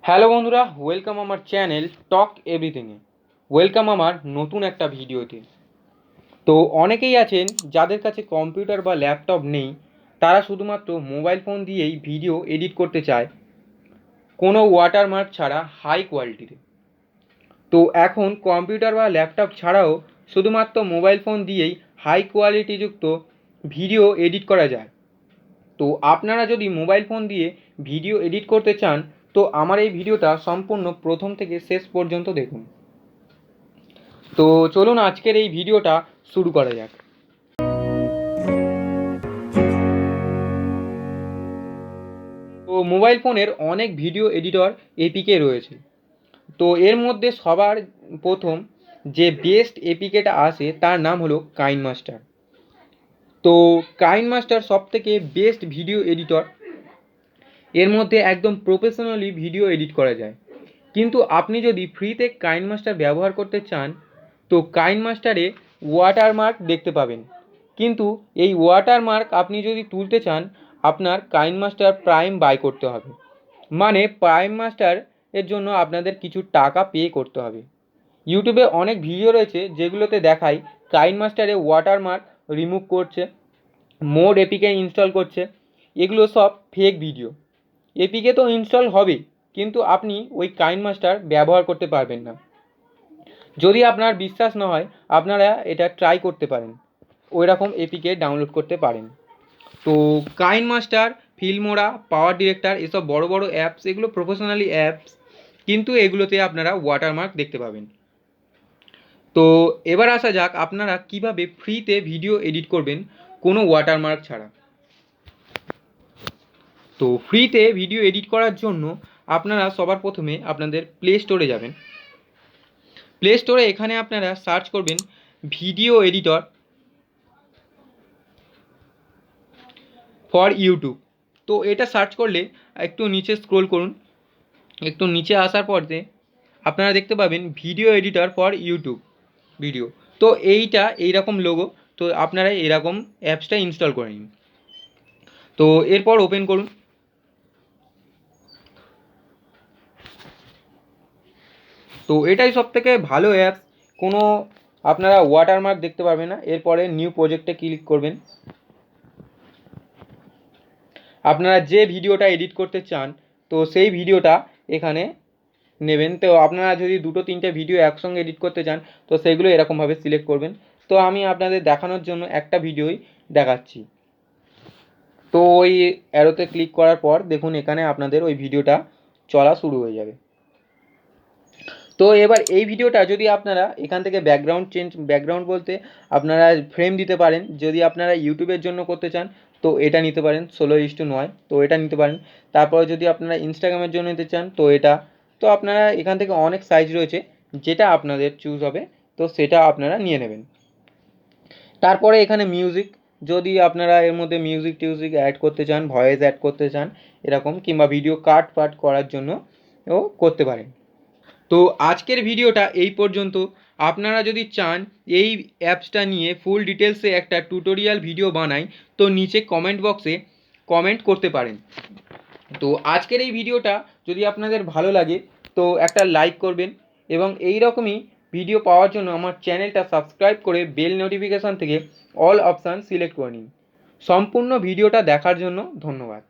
Hello বন্ধুরা, welcome আমার channel টক এভরিথিংয়ে। Welcome আমার নতুন একটা ভিডিওতে। তো অনেকেই আছেন যাদের কাছে কম্পিউটার বা ল্যাপটপ নেই, তারা শুধুমাত্র মোবাইল ফোন দিয়েই ভিডিও এডিট করতে চায়, কোনো ওয়াটারমার্ক ছাড়া হাই কোয়ালিটিতে। তো এখন কম্পিউটার বা ল্যাপটপ ছাড়াও শুধুমাত্র মোবাইল ফোন দিয়েই হাই কোয়ালিটিযুক্ত ভিডিও এডিট করা যায়। তো আপনারা যদি মোবাইল ফোন দিয়ে ভিডিও এডিট করতে চান, তো আমার এই ভিডিওটা সম্পূর্ণ প্রথম থেকে শেষ পর্যন্ত দেখুন। তো চলুন আজকের এই ভিডিওটা শুরু করা যাক। তো মোবাইল ফোনের অনেক ভিডিও এডিটর এপিকে রয়েছে। তো এর মধ্যে সবার প্রথম যে বেস্ট এপিকেটা আসে তার নাম হলো কাইনমাস্টার। তো কাইনমাস্টার সব থেকে বেস্ট ভিডিও এডিটর। এর মধ্যে একদম প্রফেশনালি ভিডিও এডিট করা যায়। কিন্তু আপনি যদি ফ্রিতে কাইনমাস্টার ব্যবহার করতে চান, তো কাইনমাস্টারে ওয়াটারমার্ক দেখতে পাবেন। কিন্তু এই ওয়াটারমার্ক আপনি যদি তুলতে চান, আপনার কাইনমাস্টার প্রাইম বাই করতে হবে। মানে প্রাইম মাস্টার এর জন্য আপনাদের কিছু টাকা পে করতে হবে। ইউটিউবে অনেক ভিডিও রয়েছে যেগুলোতে দেখায় কাইনমাস্টারে ওয়াটারমার্ক রিমুভ করছে, মোড এপিকে ইনস্টল করছে। এগুলো সব ফেক ভিডিও। এপিকে তো ইনস্টল হবে, কিন্তু আপনি ওই কাইনমাস্টার ব্যবহার করতে পারবেন না। যদি আপনার বিশ্বাস না হয়, আপনারা এটা ট্রাই করতে পারেন, ওই রকম এপিকে ডাউনলোড করতে পারেন। তো কাইনমাস্টার, ফিল্মোরা, পাওয়ার ডিরেক্টর, এসব বড় বড় অ্যাপস, এগুলো প্রফেশনালি অ্যাপস, কিন্তু এগুলোতে আপনারা ওয়াটারমার্ক দেখতে পাবেন। তো এবার আসা যাক আপনারা কিভাবে ফ্রিতে ভিডিও এডিট করবেন কোনো ওয়াটারমার্ক ছাড়া। তো ফ্রিতে ভিডিও এডিট করার জন্য আপনারা সবার প্রথমে আপনাদের প্লে স্টোরে যাবেন। প্লে স্টোরে এখানে আপনারা সার্চ করবেন ভিডিও এডিটর ফর ইউটিউব। তো এটা সার্চ করলে একটু নিচে স্ক্রোল করুন। একটু নিচে আসার পরে আপনারা দেখতে পাবেন video editor for YouTube video. তো এইটা এইরকম লোগো। তো আপনারা এরকম অ্যাপসটা ইনস্টল করে নিন। তো এরপর ওপেন করুন। তো এটাই সব থেকে ভালো অ্যাপস। কোনো আপনারা ওয়াটারমার্ক দেখতে পারবেন না। এরপরে নিউ প্রজেক্টে ক্লিক করবেন। আপনারা যে ভিডিওটা এডিট করতে চান, তো সেই ভিডিওটা এখানে নেবেন। তো আপনারা যদি দুটো তিনটে ভিডিও একসঙ্গে এডিট করতে চান, তো সেগুলো এরকমভাবে সিলেক্ট করবেন। তো আমি আপনাদের দেখানোর জন্য একটা ভিডিওই দেখাচ্ছি। তো ওই অ্যারোতে ক্লিক করার পর দেখুন এখানে আপনাদের ওই ভিডিওটা চলা শুরু হয়ে যাবে। তো এবার এই ভিডিওটা যদি আপনারা এখান থেকে ব্যাকগ্রাউন্ড বলতে আপনারা ফ্রেম দিতে পারেন। যদি আপনারা ইউটিউবের জন্য করতে চান, তো এটা নিতে পারেন 16:9, তো এটা নিতে পারেন। তারপরে যদি আপনারা ইনস্টাগ্রামের জন্য নিতে চান, তো এটা। তো আপনারা এখান থেকে অনেক সাইজ রয়েছে, যেটা আপনাদের চুজ হবে, তো সেটা আপনারা নিয়ে নেবেন। তারপরে এখানে মিউজিক, যদি আপনারা এর মধ্যে মিউজিক টিউজিক অ্যাড করতে চান, ভয়েস অ্যাড করতে চান এরকম, কিংবা ভিডিও কাট পাট করার জন্য ও করতে পারেন। তো আজকের ভিডিওটা এই পর্যন্ত। আপনারা যদি চান এই অ্যাপসটা নিয়ে ফুল ডিটেলসে একটা টিউটোরিয়াল ভিডিও বানাই, তো নিচে কমেন্ট বক্সে কমেন্ট করতে পারেন। তো আজকের এই ভিডিওটা যদি আপনাদের ভালো লাগে, তো একটা লাইক করবেন, এবং এই রকমই ভিডিও পাওয়ার জন্য আমার চ্যানেলটা সাবস্ক্রাইব করে বেল নোটিফিকেশান থেকে অল অপশান সিলেক্ট করে নিন। সম্পূর্ণ ভিডিওটা দেখার জন্য ধন্যবাদ।